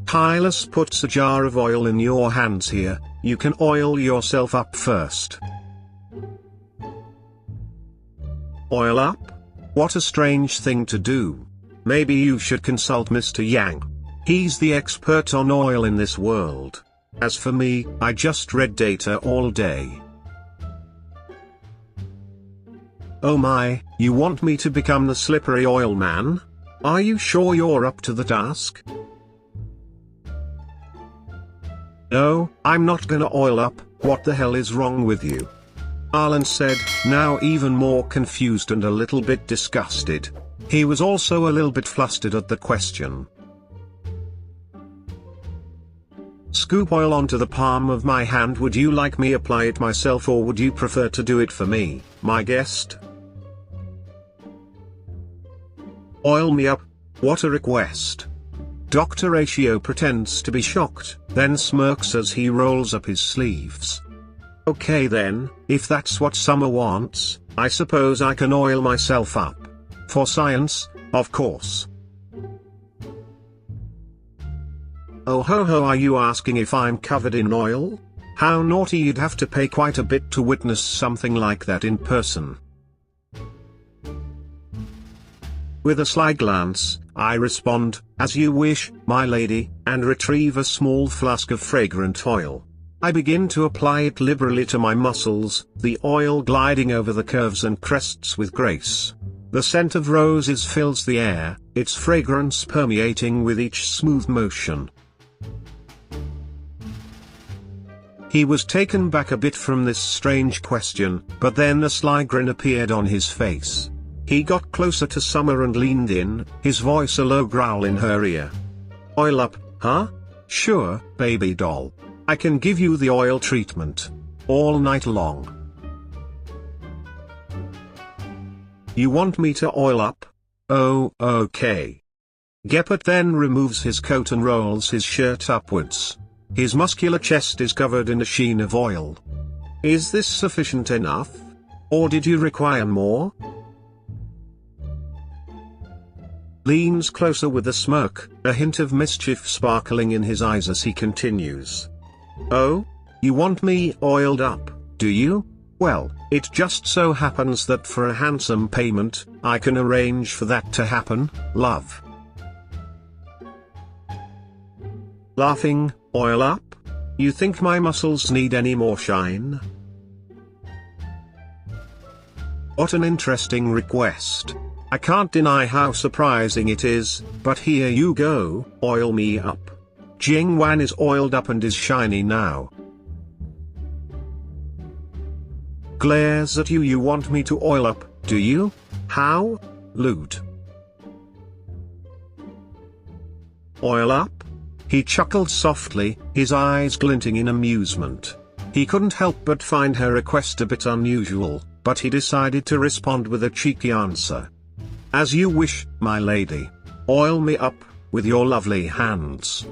Caelus puts a jar of oil in your hands here, you can oil yourself up first. Oil up? What a strange thing to do. Maybe you should consult Mr. Yang. He's the expert on oil in this world. As for me, I just read data all day. Oh my, you want me to become the slippery oil man? Are you sure you're up to the task? No, I'm not gonna oil up, what the hell is wrong with you? Arlan said, now even more confused and a little bit disgusted. He was also a little bit flustered at the question. Scoop oil onto the palm of my hand. Would you like me apply it myself or would you prefer to do it for me, my guest? Oil me up? What a request. Dr. Raito pretends to be shocked, then smirks as he rolls up his sleeves. Okay then, if that's what Summer wants, I suppose I can oil myself up. For science, of course. Oh ho ho, are you asking if I'm covered in oil? How naughty, you'd have to pay quite a bit to witness something like that in person. With a sly glance, I respond, as you wish, my lady, and retrieve a small flask of fragrant oil. I begin to apply it liberally to my muscles, the oil gliding over the curves and crests with grace. The scent of roses fills the air, its fragrance permeating with each smooth motion. He was taken back a bit from this strange question, but then a sly grin appeared on his face. He got closer to Summer and leaned in, his voice a low growl in her ear. Oil up, huh? Sure, baby doll. I can give you the oil treatment. All night long. You want me to oil up? Oh, okay. Gepard then removes his coat and rolls his shirt upwards. His muscular chest is covered in a sheen of oil. Is this sufficient enough? Or did you require more? Leans closer with a smirk, a hint of mischief sparkling in his eyes as he continues. Oh? You want me oiled up, do you? Well, it just so happens that for a handsome payment, I can arrange for that to happen, love. Laughing, oil up? You think my muscles need any more shine? What an interesting request. I can't deny how surprising it is, but here you go, oil me up. Jing Yuan is oiled up and is shiny now. Glares at you. You want me to oil up, do you? How? Lewd. Oil up? He chuckled softly, his eyes glinting in amusement. He couldn't help but find her request a bit unusual, but he decided to respond with a cheeky answer. As you wish, my lady. Oil me up, with your lovely hands.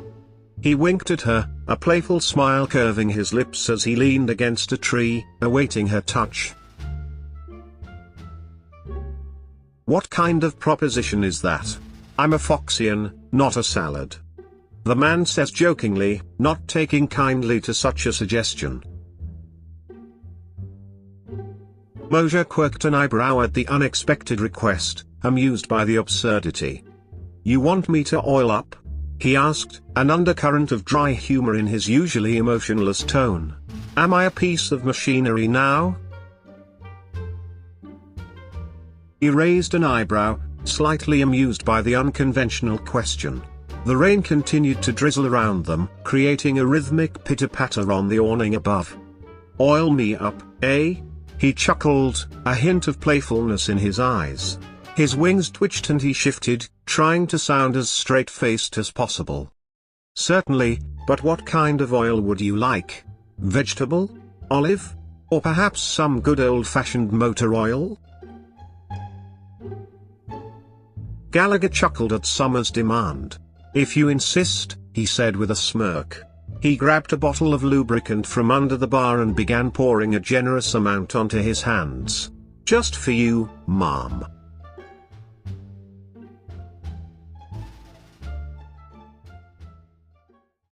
He winked at her, a playful smile curving his lips as he leaned against a tree, awaiting her touch. What kind of proposition is that? I'm a Foxian, not a salad. The man says jokingly, not taking kindly to such a suggestion. Moze quirked an eyebrow at the unexpected request, amused by the absurdity. You want me to oil up? He asked, an undercurrent of dry humor in his usually emotionless tone. Am I a piece of machinery now? He raised an eyebrow, slightly amused by the unconventional question. The rain continued to drizzle around them, creating a rhythmic pitter-patter on the awning above. Oil me up, eh? He chuckled, a hint of playfulness in his eyes. His wings twitched and he shifted, trying to sound as straight-faced as possible. Certainly, but what kind of oil would you like? Vegetable? Olive? Or perhaps some good old-fashioned motor oil? Gallagher chuckled at Summer's demand. If you insist, he said with a smirk. He grabbed a bottle of lubricant from under the bar and began pouring a generous amount onto his hands. Just for you, ma'am.